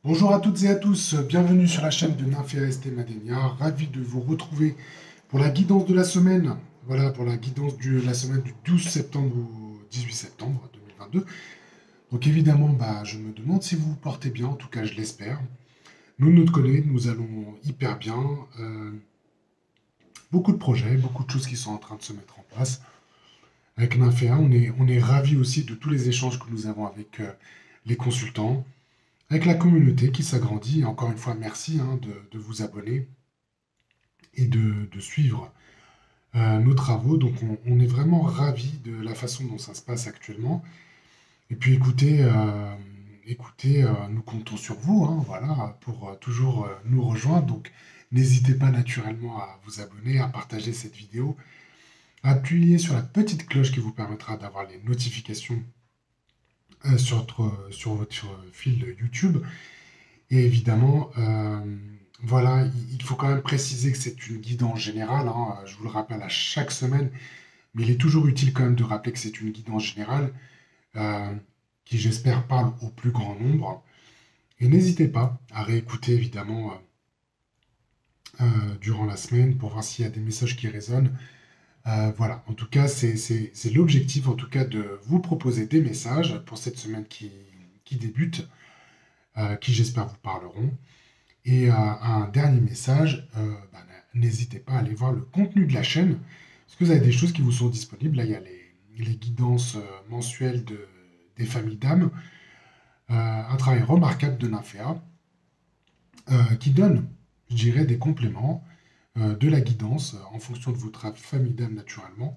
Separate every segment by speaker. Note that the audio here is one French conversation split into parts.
Speaker 1: Bonjour à toutes et à tous, bienvenue sur la chaîne de Nymphéa ST Madenia, ravi de vous retrouver pour la guidance de la semaine, voilà, pour la guidance de la semaine du 12 septembre au 18 septembre 2022. Donc évidemment, je me demande si vous vous portez bien, en tout cas je l'espère. Nous, de notre côté, nous allons hyper bien, beaucoup de projets, beaucoup de choses qui sont en train de se mettre en place. Avec Nymphéa, on est ravis aussi de tous les échanges que nous avons avec les consultants, avec la communauté qui s'agrandit. Et encore une fois, merci de vous abonner et de suivre nos travaux. Donc, on est vraiment ravis de la façon dont ça se passe actuellement. Et puis, écoutez, nous comptons sur vous, hein, voilà, pour toujours nous rejoindre. Donc, n'hésitez pas naturellement à vous abonner, à partager cette vidéo, à appuyer sur la petite cloche qui vous permettra d'avoir les notifications sur votre fil de YouTube. Et évidemment, voilà, il faut quand même préciser que c'est une guidance générale, hein, je vous le rappelle à chaque semaine, mais il est toujours utile quand même de rappeler que c'est une guidance générale euh, qui, j'espère, parle au plus grand nombre. Et n'hésitez pas à réécouter évidemment durant la semaine pour voir s'il y a des messages qui résonnent. Voilà, en tout cas, c'est l'objectif en tout cas de vous proposer des messages pour cette semaine qui débute, qui j'espère vous parleront. Et un dernier message, n'hésitez pas à aller voir le contenu de la chaîne, parce que vous avez des choses qui vous sont disponibles. Là, il y a les guidances mensuelles des familles d'âmes, un travail remarquable de Nymphéa, qui donne, je dirais, des compléments de la guidance en fonction de votre famille d'âmes naturellement,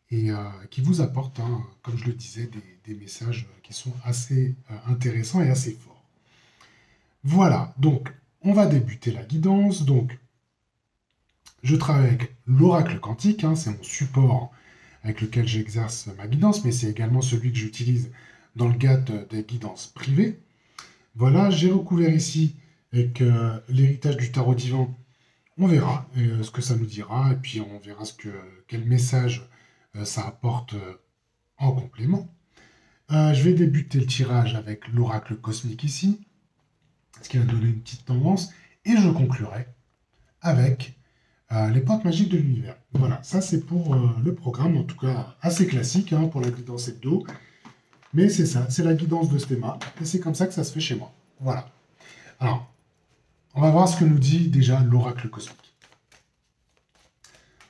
Speaker 1: et qui vous apporte, hein, comme je le disais, des messages qui sont assez intéressants et assez forts. Voilà, donc on va débuter la guidance. Donc, je travaille avec l'oracle quantique, hein, c'est mon support avec lequel j'exerce ma guidance, mais c'est également celui que j'utilise dans le cadre des guidances privées. Voilà, j'ai recouvert ici avec l'héritage du tarot divin. On verra ce que ça nous dira, et puis on verra quel message ça apporte en complément. Je vais débuter le tirage avec l'oracle cosmique ici, ce qui va donner une petite tendance, et je conclurai avec les portes magiques de l'univers. Voilà, ça c'est pour le programme, en tout cas assez classique hein, pour la guidance hebdo, mais c'est ça, c'est la guidance de Stéma, et c'est comme ça que ça se fait chez moi. Voilà. Alors, on va voir ce que nous dit déjà l'oracle cosmique.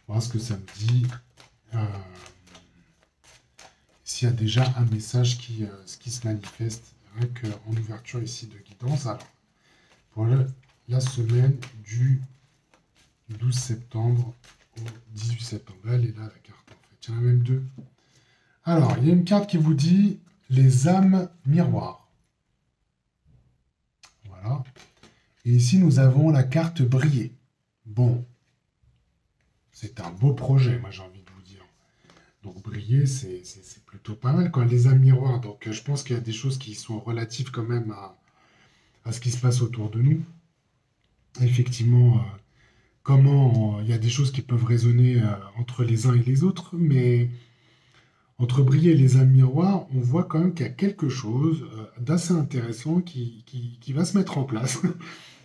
Speaker 1: On va voir ce que ça nous dit. S'il y a déjà un message qui se manifeste avec, en ouverture ici de guidance. Alors, pour la semaine du 12 septembre au 18 septembre. Elle est là, la carte, en fait. Il y en a même deux. Alors, il y a une carte qui vous dit les âmes miroirs. Voilà. Et ici, nous avons la carte briller. Bon, c'est un beau projet, moi, j'ai envie de vous dire. Donc, briller, c'est plutôt pas mal, quoi. Les âmes miroirs. Donc, je pense qu'il y a des choses qui sont relatives quand même à ce qui se passe autour de nous. Effectivement, comment il y a des choses qui peuvent résonner entre les uns et les autres, mais entre briller et les âmes miroirs, on voit quand même qu'il y a quelque chose d'assez intéressant qui va se mettre en place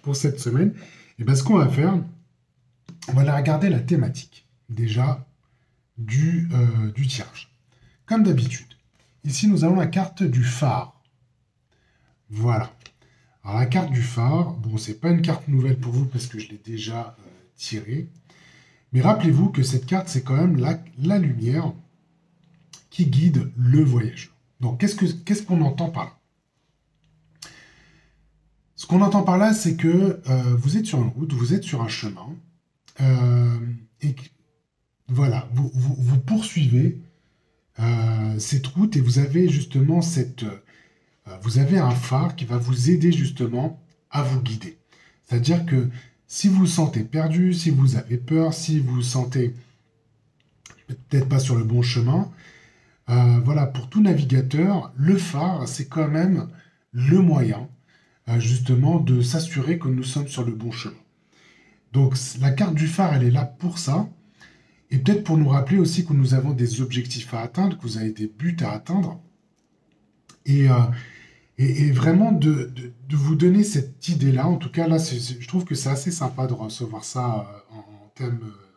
Speaker 1: pour cette semaine. Et bien, ce qu'on va faire, on va aller regarder la thématique, déjà, du tirage. Comme d'habitude, ici, nous avons la carte du phare. Voilà. Alors, la carte du phare, bon, c'est pas une carte nouvelle pour vous parce que je l'ai déjà tirée. Mais rappelez-vous que cette carte, c'est quand même la lumière qui guide le voyageur. Donc, qu'est-ce qu'on entend par là? Ce qu'on entend par là, c'est que vous êtes sur une route, vous êtes sur un chemin, et voilà, vous poursuivez cette route et vous avez justement vous avez un phare qui va vous aider justement à vous guider. C'est-à-dire que si vous vous sentez perdu, si vous avez peur, si vous vous sentez peut-être pas sur le bon chemin, voilà, pour tout navigateur, le phare, c'est quand même le moyen justement de s'assurer que nous sommes sur le bon chemin. Donc la carte du phare, elle est là pour ça, et peut-être pour nous rappeler aussi que nous avons des objectifs à atteindre, que vous avez des buts à atteindre, et Et vraiment de vous donner cette idée-là. En tout cas, là, je trouve que c'est assez sympa de recevoir ça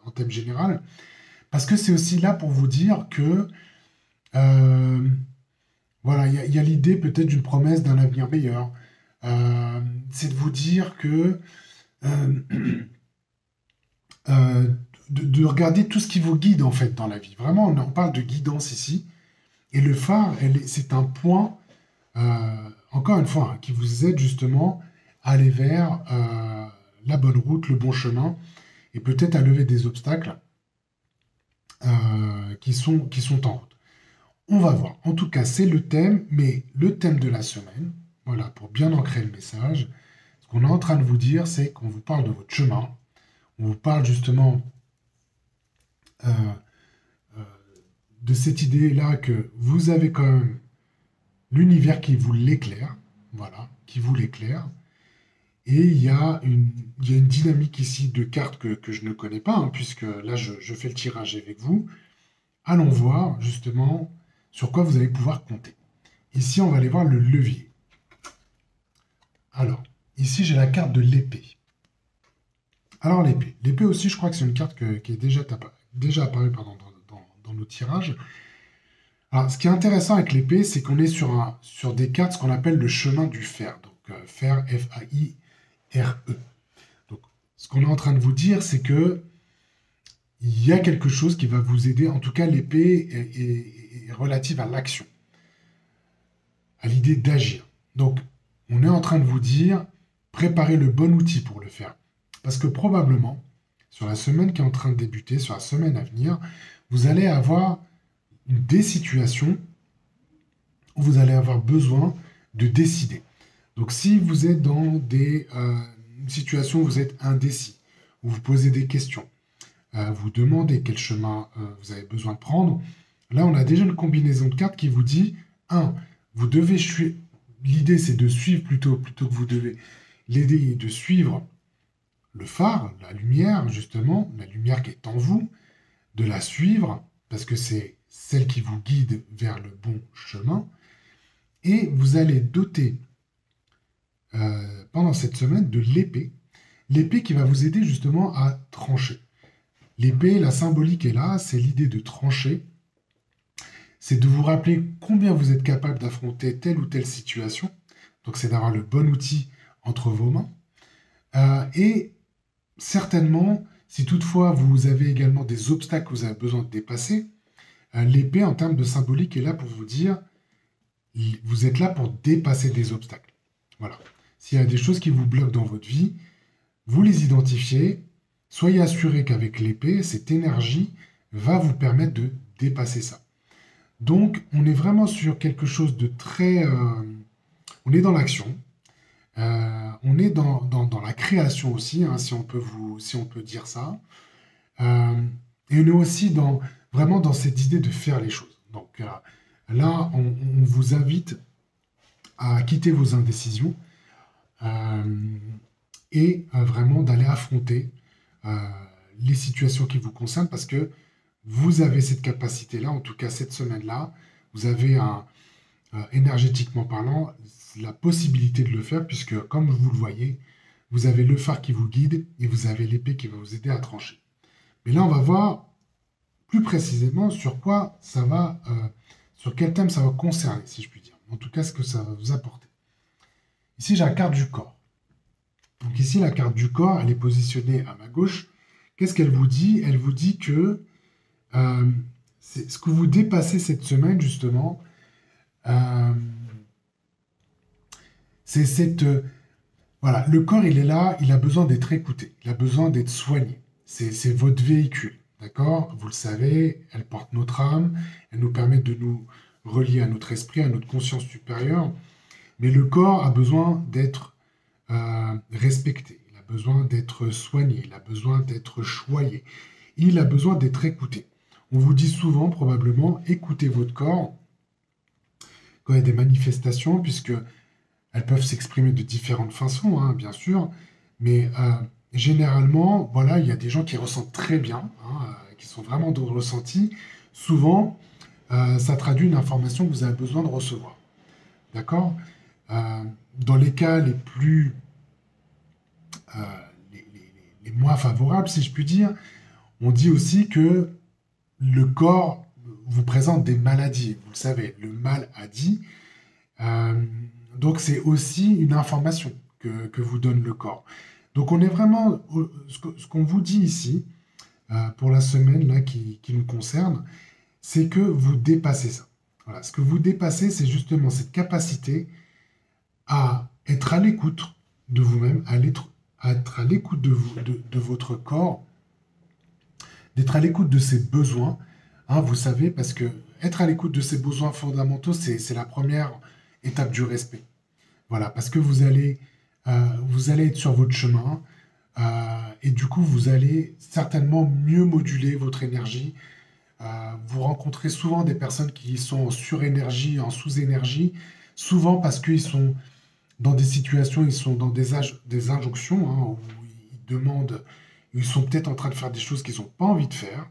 Speaker 1: en thème général, parce que c'est aussi là pour vous dire que euh, voilà, il y a l'idée peut-être d'une promesse d'un avenir meilleur. Euh, c'est de vous dire que euh, euh, de regarder tout ce qui vous guide en fait dans la vie. Vraiment, on parle de guidance ici. Et le phare, c'est un point, encore une fois, hein, qui vous aide justement à aller vers la bonne route, le bon chemin, et peut-être à lever des obstacles qui sont en route. On va voir. En tout cas, c'est le thème, mais le thème de la semaine, voilà, pour bien ancrer le message, ce qu'on est en train de vous dire, c'est qu'on vous parle de votre chemin, on vous parle justement euh, euh, de cette idée-là que vous avez quand même l'univers qui vous l'éclaire, voilà, qui vous l'éclaire. Et il y a une dynamique ici de cartes que je ne connais pas, hein, puisque là je fais le tirage avec vous. Allons voir justement sur quoi vous allez pouvoir compter. Ici, on va aller voir le levier. Alors, ici j'ai la carte de l'épée. Alors l'épée. L'épée aussi, je crois que c'est une carte qui est déjà apparue pardon, dans nos tirages. Alors, ce qui est intéressant avec l'épée, c'est qu'on est sur des cartes, ce qu'on appelle le chemin du fer. Donc, fer, F-A-I-R-E. Donc, ce qu'on est en train de vous dire, c'est que il y a quelque chose qui va vous aider. En tout cas, l'épée est relative à l'action, à l'idée d'agir. Donc, on est en train de vous dire, préparez le bon outil pour le faire. Parce que probablement, sur la semaine qui est en train de débuter, sur la semaine à venir, vous allez avoir des situations où vous allez avoir besoin de décider. Donc si vous êtes dans des situations où vous êtes indécis, où vous posez des questions, vous demandez quel chemin vous avez besoin de prendre, là on a déjà une combinaison de cartes qui vous dit, un, vous devez suivre, l'idée c'est de suivre plutôt que vous devez, l'idée est de suivre le phare, la lumière justement, la lumière qui est en vous, de la suivre, parce que c'est celle qui vous guide vers le bon chemin, et vous allez doter pendant cette semaine de l'épée, l'épée qui va vous aider justement à trancher. L'épée, la symbolique est là, c'est l'idée de trancher, c'est de vous rappeler combien vous êtes capable d'affronter telle ou telle situation, donc c'est d'avoir le bon outil entre vos mains, et certainement, si toutefois vous avez également des obstacles que vous avez besoin de dépasser, l'épée en termes de symbolique est là pour vous dire, vous êtes là pour dépasser des obstacles. Voilà. S'il y a des choses qui vous bloquent dans votre vie, vous les identifiez. Soyez assuré qu'avec l'épée, cette énergie va vous permettre de dépasser ça. Donc, on est vraiment sur quelque chose de très... on est dans l'action. On est dans la création aussi, hein, si on peut dire ça. Euh, et on est aussi vraiment dans cette idée de faire les choses. Donc là, on vous invite à quitter vos indécisions euh, et vraiment d'aller affronter euh, les situations qui vous concernent parce que vous avez cette capacité-là, en tout cas cette semaine-là, vous avez énergétiquement parlant la possibilité de le faire puisque, comme vous le voyez, vous avez le phare qui vous guide et vous avez l'épée qui va vous aider à trancher. Mais là, on va voir plus précisément sur quoi ça va, sur quel thème ça va concerner, si je puis dire. En tout cas, ce que ça va vous apporter. Ici, j'ai la carte du corps. Donc ici, la carte du corps, elle est positionnée à ma gauche. Qu'est-ce qu'elle vous dit? Elle vous dit que c'est ce que vous dépassez cette semaine, justement, euh, c'est voilà, le corps, il est là, il a besoin d'être écouté, il a besoin d'être soigné. C'est votre véhicule, d'accord? Vous le savez, elle porte notre âme, elle nous permet de nous relier à notre esprit, à notre conscience supérieure. Mais le corps a besoin d'être respecté, il a besoin d'être soigné, il a besoin d'être choyé, il a besoin d'être écouté. On vous dit souvent, probablement, écoutez votre corps quand il y a des manifestations, puisque elles peuvent s'exprimer de différentes façons, hein, bien sûr, mais généralement, voilà, il y a des gens qui ressentent très bien, hein, qui sont vraiment dans le ressenti. Souvent, ça traduit une information que vous avez besoin de recevoir. D'accord? Euh, dans les cas euh, les moins favorables, si je puis dire, on dit aussi que le corps vous présente des maladies. Vous le savez, le mal a dit. Euh, donc c'est aussi une information que vous donne le corps. Donc on est vraiment, ce qu'on vous dit ici, pour la semaine là, qui nous concerne, c'est que vous dépassez ça. Voilà. Ce que vous dépassez, c'est justement cette capacité à être à l'écoute de vous-même, à être à l'écoute de votre corps, d'être à l'écoute de ses besoins. Hein, vous savez, parce que être à l'écoute de ses besoins fondamentaux, c'est la première étape du respect. Voilà, parce que vous allez être sur votre chemin et du coup, vous allez certainement mieux moduler votre énergie. Vous rencontrez souvent des personnes qui sont en surénergie, en sous-énergie, souvent parce qu'ils sont dans des situations, ils sont dans des injonctions, hein, où ils demandent, ils sont peut-être en train de faire des choses qu'ils n'ont pas envie de faire,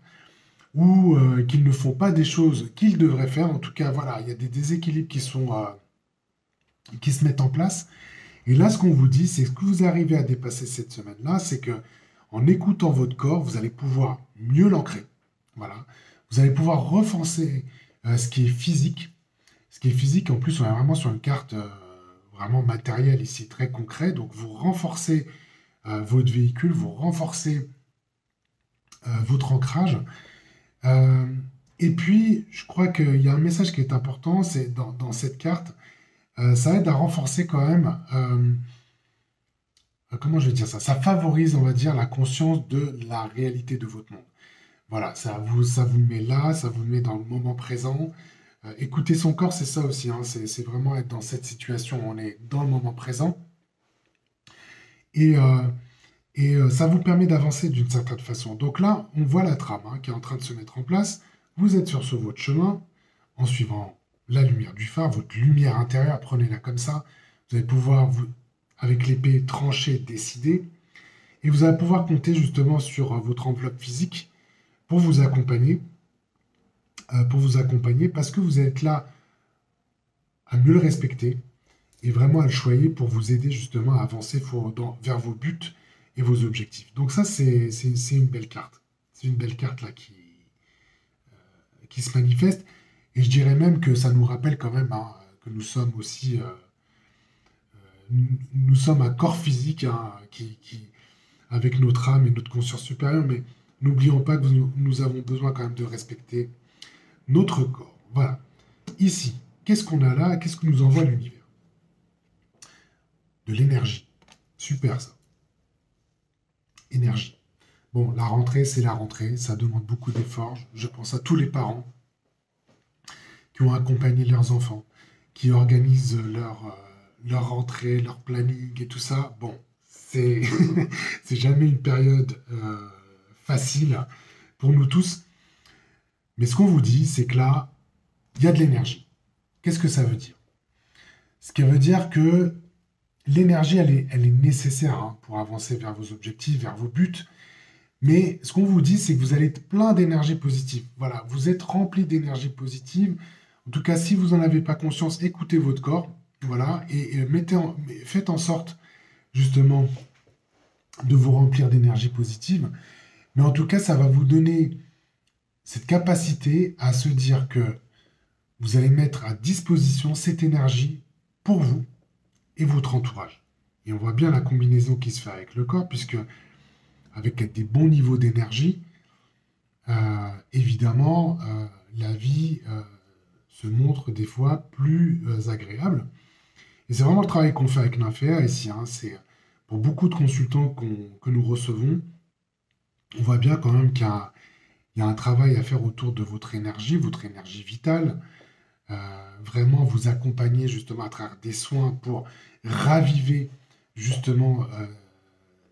Speaker 1: ou qu'ils ne font pas des choses qu'ils devraient faire. En tout cas, voilà, il y a des déséquilibres qui se mettent en place. Et là, ce qu'on vous dit, c'est ce que vous arrivez à dépasser cette semaine-là, c'est que en écoutant votre corps, vous allez pouvoir mieux l'ancrer. Voilà. Vous allez pouvoir renforcer ce qui est physique. Ce qui est physique, en plus, on est vraiment sur une carte vraiment matérielle ici, très concret. Donc, vous renforcez votre véhicule, vous renforcez votre ancrage. Euh, et puis, je crois qu'il y a un message qui est important, c'est dans cette carte, ça aide à renforcer quand même, comment je vais dire ça? Ça favorise, on va dire, la conscience de la réalité de votre monde. Voilà, ça vous met là, ça vous met dans le moment présent. Écouter son corps, c'est ça aussi, hein, c'est vraiment être dans cette situation où on est dans le moment présent. Et, euh, ça vous permet d'avancer d'une certaine façon. Donc là, on voit la trame, hein, qui est en train de se mettre en place. Vous êtes sur votre chemin en suivant la lumière du phare, votre lumière intérieure, prenez-la comme ça. Vous allez pouvoir, avec l'épée, trancher, décider. Et vous allez pouvoir compter justement sur votre enveloppe physique pour vous accompagner, parce que vous êtes là à mieux le respecter et vraiment à le choyer pour vous aider justement à avancer vers vos buts et vos objectifs. Donc ça, c'est une belle carte. C'est une belle carte là qui se manifeste. Et je dirais même que ça nous rappelle quand même, hein, que nous sommes aussi, nous sommes un corps physique, hein, avec notre âme et notre conscience supérieure, mais n'oublions pas que nous avons besoin quand même de respecter notre corps. Voilà. Ici, qu'est-ce qu'on a là? Qu'est-ce que nous envoie l'univers? De l'énergie. Super ça. Énergie. Bon, la rentrée, c'est la rentrée. Ça demande beaucoup d'efforts. Je pense à tous les parents qui ont accompagné leurs enfants, qui organisent leur rentrée, leur planning et tout ça. Bon, c'est c'est jamais une période facile pour nous tous. Mais ce qu'on vous dit, c'est que là, il y a de l'énergie. Qu'est-ce que ça veut dire? Ce qui veut dire que l'énergie, elle est nécessaire, hein, pour avancer vers vos objectifs, vers vos buts. Mais ce qu'on vous dit, c'est que vous allez être plein d'énergie positive. Voilà, vous êtes rempli d'énergie positive. En tout cas, si vous n'en avez pas conscience, écoutez votre corps. Voilà, et faites en sorte, justement, de vous remplir d'énergie positive. Mais en tout cas, ça va vous donner cette capacité à se dire que vous allez mettre à disposition cette énergie pour vous et votre entourage. Et on voit bien la combinaison qui se fait avec le corps, puisque avec des bons niveaux d'énergie, évidemment, la vie se montre des fois plus agréable. Et c'est vraiment le travail qu'on fait avec Nymphéa ici, hein. C'est pour beaucoup de consultants que nous recevons, on voit bien quand même il y a un travail à faire autour de votre énergie vitale, vraiment vous accompagner justement à travers des soins pour raviver justement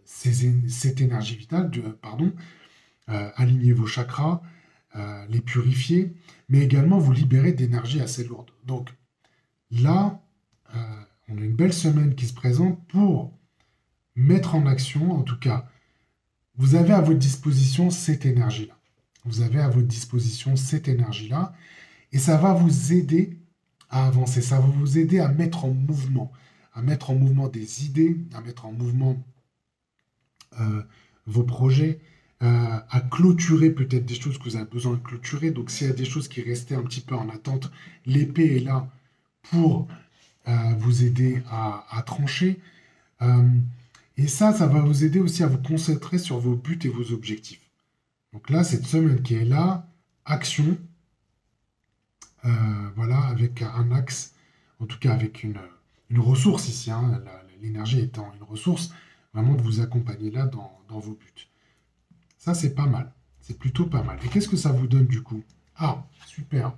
Speaker 1: cette énergie vitale, pardon, aligner vos chakras, les purifier, mais également vous libérer d'énergie assez lourde. Donc là, on a une belle semaine qui se présente pour mettre en action, en tout cas, vous avez à votre disposition cette énergie-là. Vous avez à votre disposition cette énergie-là, et ça va vous aider à avancer. Ça va vous aider à mettre en mouvement des idées, à mettre en mouvement euh, vos projets, à clôturer peut-être des choses que vous avez besoin de clôturer. Donc, s'il y a des choses qui restaient un petit peu en attente, l'épée est là pour vous aider à trancher. Euh, et ça va vous aider aussi à vous concentrer sur vos buts et vos objectifs. Donc là, cette semaine qui est là, action, voilà, avec un axe, en tout cas avec une ressource ici, hein, l'énergie étant une ressource, vraiment de vous accompagner là dans vos buts. Ça, c'est pas mal. C'est plutôt pas mal. Et qu'est-ce que ça vous donne du coup? Ah, super.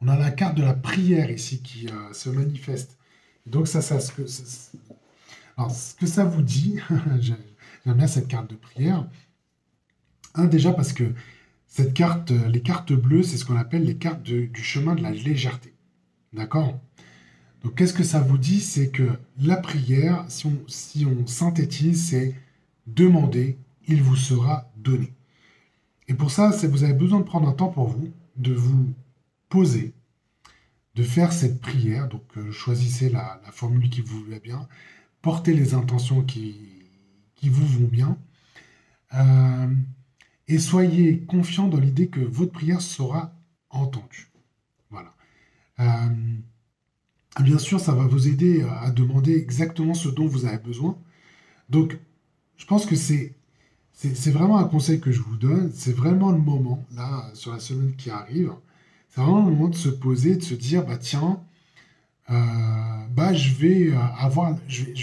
Speaker 1: On a la carte de la prière ici qui se manifeste. Donc ça alors, ce que ça vous dit, j'aime bien cette carte de prière. Un, déjà parce que cette carte, les cartes bleues, c'est ce qu'on appelle les cartes du chemin de la légèreté. D'accord? Donc, qu'est-ce que ça vous dit? C'est que la prière, si on synthétise, c'est demander, il vous sera donné. Et pour ça, vous avez besoin de prendre un temps pour vous, de vous poser, de faire cette prière. Donc, choisissez la formule qui vous va bien, portez les intentions qui vous vont bien, euh, et soyez confiant dans l'idée que votre prière sera entendue. Voilà. Bien sûr, ça va vous aider à demander exactement ce dont vous avez besoin. Donc, je pense que c'est vraiment un conseil que je vous donne. C'est vraiment le moment, là, sur la semaine qui arrive. C'est vraiment le moment de se poser, de se dire, bah tiens, je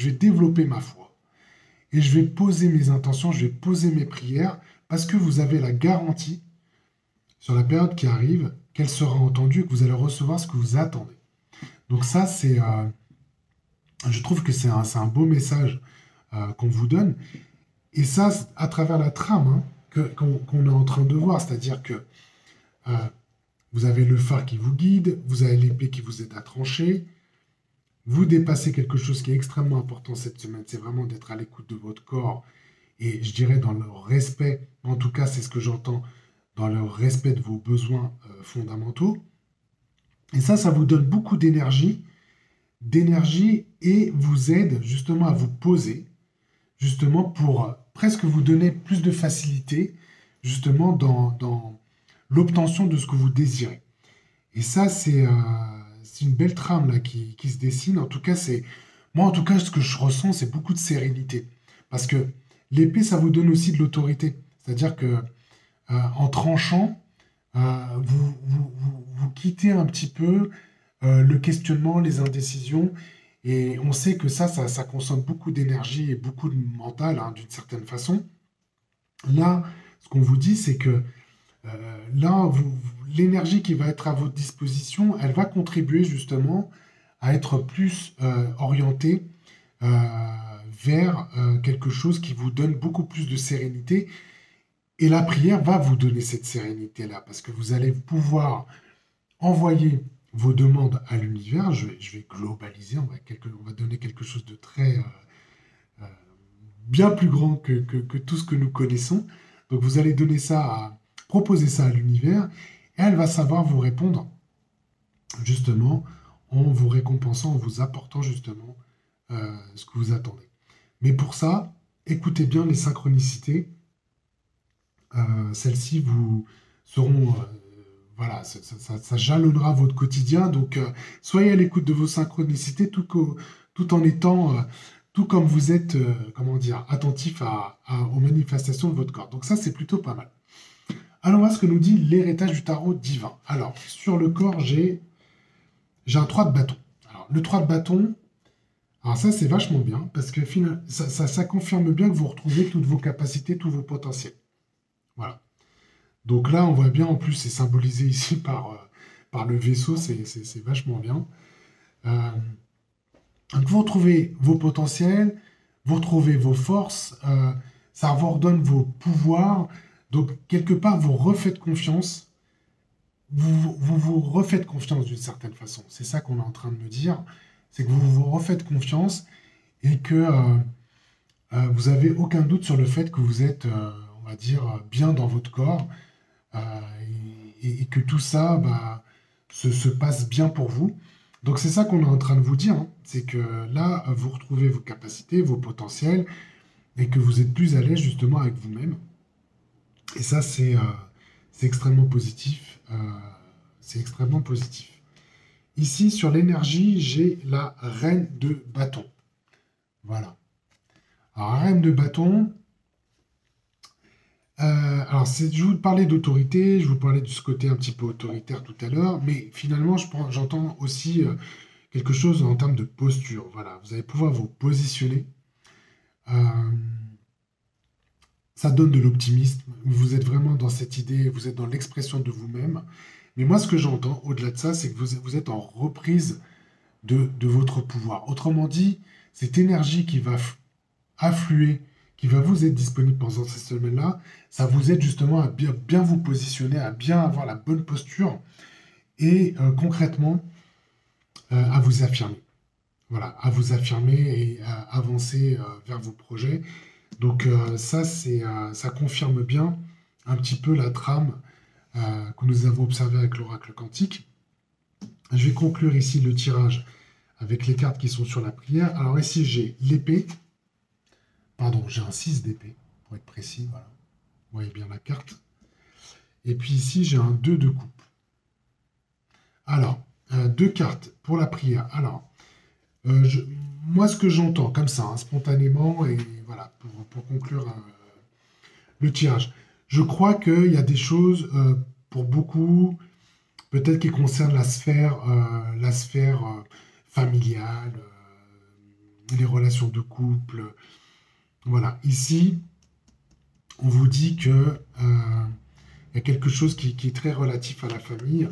Speaker 1: vais développer ma foi. Et je vais poser mes intentions, je vais poser mes prières, parce que vous avez la garantie, sur la période qui arrive, qu'elle sera entendue et que vous allez recevoir ce que vous attendez. Donc ça, je trouve que c'est un beau message qu'on vous donne. Et ça, à travers la trame hein, qu'on est en train de voir, c'est-à-dire que euh, vous avez le phare qui vous guide, vous avez l'épée qui vous aide à trancher, vous dépassez quelque chose qui est extrêmement important cette semaine, c'est vraiment d'être à l'écoute de votre corps et je dirais dans le respect, en tout cas c'est ce que j'entends, dans le respect de vos besoins fondamentaux. Et ça vous donne beaucoup d'énergie et vous aide justement à vous poser, justement pour presque vous donner plus de facilité, justement dans l'obtention de ce que vous désirez. Et ça, c'est une belle trame là qui se dessine. En tout cas, moi, en tout cas, ce que je ressens, c'est beaucoup de sérénité. Parce que l'épée, ça vous donne aussi de l'autorité. C'est-à-dire que en tranchant, vous quittez un petit peu le questionnement, les indécisions. Et on sait que ça consomme beaucoup d'énergie et beaucoup de mental, hein, d'une certaine façon. Là, ce qu'on vous dit, c'est que là, l'énergie qui va être à votre disposition, elle va contribuer justement à être plus orientée vers quelque chose qui vous donne beaucoup plus de sérénité. Et la prière va vous donner cette sérénité-là, parce que vous allez pouvoir envoyer vos demandes à l'univers. Je vais globaliser, on va donner quelque chose de très euh, bien plus grand que tout ce que nous connaissons. Donc vous allez proposer ça à l'univers, et elle va savoir vous répondre justement en vous récompensant, en vous apportant justement ce que vous attendez. Mais pour ça, écoutez bien les synchronicités. Celles-ci vous seront, voilà, ça jalonnera votre quotidien. Donc, soyez à l'écoute de vos synchronicités tout en étant, tout comme vous êtes, comment dire, attentif aux manifestations de votre corps. Donc ça, c'est plutôt pas mal. Alors, on va voir ce que nous dit l'héritage du tarot divin. Alors, sur le corps, j'ai un 3 de bâton. Alors, le 3 de bâton, alors ça, c'est vachement bien, parce que finalement, ça confirme bien que vous retrouvez toutes vos capacités, tous vos potentiels. Voilà. Donc là, on voit bien, en plus, c'est symbolisé ici par le vaisseau, c'est vachement bien. Euh, donc vous retrouvez vos potentiels, vous retrouvez vos forces, ça vous redonne vos pouvoirs. Donc, quelque part, vous refaites confiance. Vous refaites confiance d'une certaine façon. C'est ça qu'on est en train de me dire. C'est que vous vous refaites confiance et que vous n'avez aucun doute sur le fait que vous êtes, on va dire, bien dans votre corps et que tout ça se passe bien pour vous. Donc c'est ça qu'on est en train de vous dire, hein. C'est que là, vous retrouvez vos capacités, vos potentiels, et que vous êtes plus à l'aise justement avec vous-même. Et ça, c'est extrêmement positif. C'est extrêmement positif. Ici, sur l'énergie, j'ai la reine de bâton. Voilà. Alors, la reine de bâton, je vous parlais d'autorité, je vous parlais de ce côté un petit peu autoritaire tout à l'heure, mais finalement, j'entends aussi quelque chose en termes de posture. Voilà, vous allez pouvoir vous positionner. Euh, Ça donne de l'optimisme. Vous êtes vraiment dans cette idée, vous êtes dans l'expression de vous-même. Mais moi, ce que j'entends au-delà de ça, c'est que vous êtes en reprise de votre pouvoir. Autrement dit, cette énergie qui va affluer, qui va vous être disponible pendant cette semaine-là, ça vous aide justement à bien vous positionner, à bien avoir la bonne posture et concrètement à vous affirmer. Voilà, à vous affirmer et à avancer vers vos projets. Donc ça confirme bien un petit peu la trame que nous avons observée avec l'oracle quantique. Je vais conclure ici le tirage avec les cartes qui sont sur la prière. Alors ici, j'ai l'épée. Pardon, j'ai un 6 d'épée, pour être précis. Voilà. Vous voyez bien la carte. Et puis ici, j'ai un 2 de coupe. Alors, deux cartes pour la prière. Alors, euh, je- moi, ce que j'entends comme ça, hein, spontanément, et voilà, pour conclure le tirage, je crois qu'il y a des choses, pour beaucoup, peut-être qui concernent la sphère familiale, les relations de couple. Voilà, ici, on vous dit que il y a quelque chose qui est très relatif à la famille,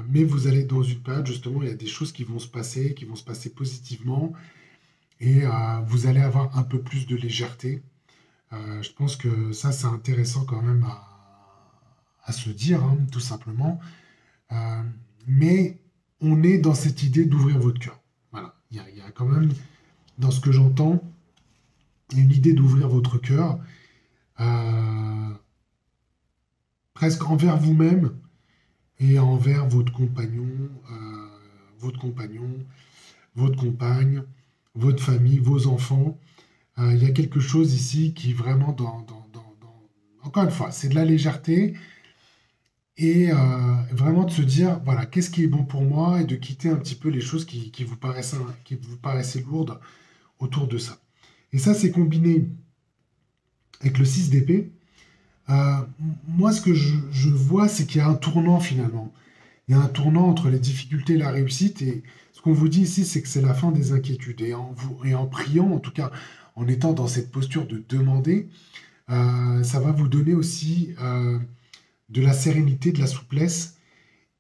Speaker 1: mais vous allez dans une période, justement, il y a des choses qui vont se passer positivement, et vous allez avoir un peu plus de légèreté. Je pense que ça, c'est intéressant quand même à se dire, hein, tout simplement. Euh, mais on est dans cette idée d'ouvrir votre cœur. Voilà, il y a quand même, dans ce que j'entends, une idée d'ouvrir votre cœur, euh, presque envers vous-même et envers euh, votre compagnon, votre compagne, votre famille, vos enfants. Il y a quelque chose ici qui vraiment Encore une fois, c'est de la légèreté et vraiment de se dire, voilà, qu'est-ce qui est bon pour moi et de quitter un petit peu les choses qui vous paraissaient lourdes autour de ça. Et ça, c'est combiné avec le 6 d'épée. Euh, Moi, ce que je vois, c'est qu'il y a un tournant finalement. Il y a un tournant entre les difficultés et la réussite. Et ce qu'on vous dit ici, c'est que c'est la fin des inquiétudes. Et en priant, en tout cas, en étant dans cette posture de demander, ça va vous donner aussi de la sérénité, de la souplesse.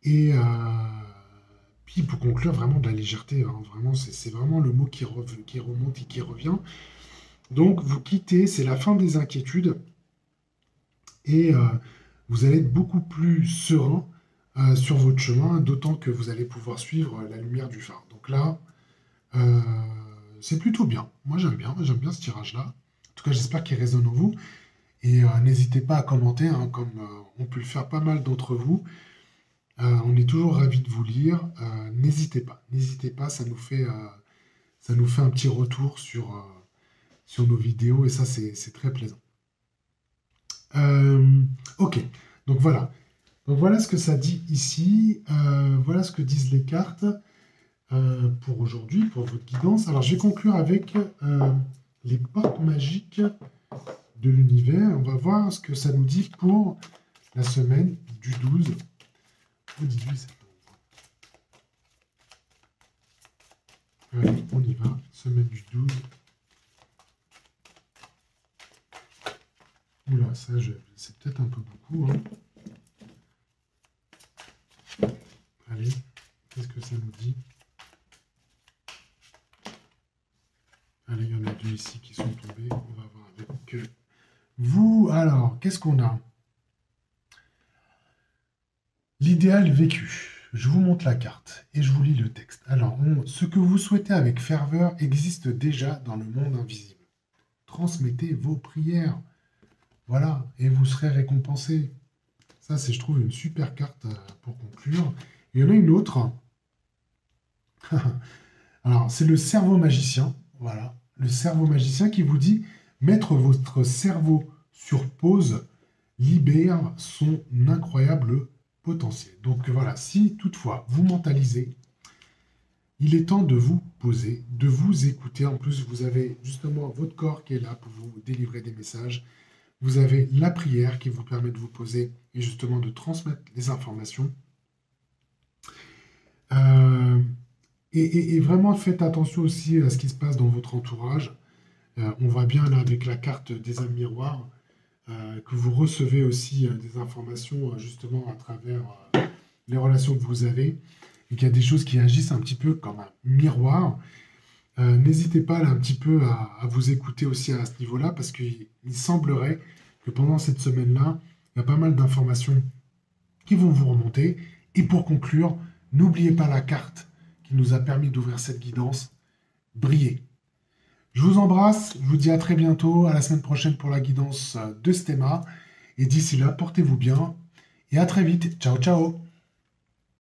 Speaker 1: Et puis, pour conclure, vraiment de la légèreté, hein. Vraiment, c'est vraiment le mot qui remonte et qui revient. Donc, vous quittez, c'est la fin des inquiétudes. Et vous allez être beaucoup plus serein sur votre chemin, d'autant que vous allez pouvoir suivre la lumière du phare. Donc là, euh, c'est plutôt bien. Moi j'aime bien ce tirage-là. En tout cas, j'espère qu'il résonne en vous. Et n'hésitez pas à commenter, hein, comme on peut le faire pas mal d'entre vous. On est toujours ravis de vous lire. N'hésitez pas, ça nous fait un petit retour sur nos vidéos et ça, c'est très plaisant. Euh, ok, donc voilà. Donc voilà ce que ça dit ici. Voilà ce que disent les cartes pour aujourd'hui, pour votre guidance. Alors je vais conclure avec les portes magiques de l'univers. On va voir ce que ça nous dit pour la semaine du 12 au 18 septembre. Allez, on y va. Semaine du 12. Oula, c'est peut-être un peu beaucoup, hein. Allez, qu'est-ce que ça nous dit? Allez, il y en a deux ici qui sont tombés. On va voir avec vous. Alors, qu'est-ce qu'on a? L'idéal vécu. Je vous montre la carte et je vous lis le texte. Alors, ce que vous souhaitez avec ferveur existe déjà dans le monde invisible. Transmettez vos prières. Voilà, et vous serez récompensé. Ça, c'est, je trouve, une super carte pour conclure. Il y en a une autre Alors, c'est le cerveau magicien, voilà, le cerveau magicien qui vous dit mettre votre cerveau sur pause libère son incroyable potentiel. Donc voilà, si toutefois vous mentalisez, il est temps de vous poser, de vous écouter. En plus, vous avez justement votre corps qui est là pour vous délivrer des messages. Vous avez la prière qui vous permet de vous poser et justement de transmettre les informations. Euh, et vraiment, faites attention aussi à ce qui se passe dans votre entourage. On voit bien là avec la carte des âmes miroirs que vous recevez aussi des informations justement à travers les relations que vous avez et qu'il y a des choses qui agissent un petit peu comme un miroir. N'hésitez pas là, un petit peu à vous écouter aussi à ce niveau-là parce qu'il semblerait que pendant cette semaine-là, il y a pas mal d'informations qui vont vous remonter. Et pour conclure, n'oubliez pas la carte qui nous a permis d'ouvrir cette guidance, briller. Je vous embrasse, je vous dis à très bientôt, à la semaine prochaine pour la guidance de Stéma. Et d'ici là, portez-vous bien et à très vite. Ciao, ciao!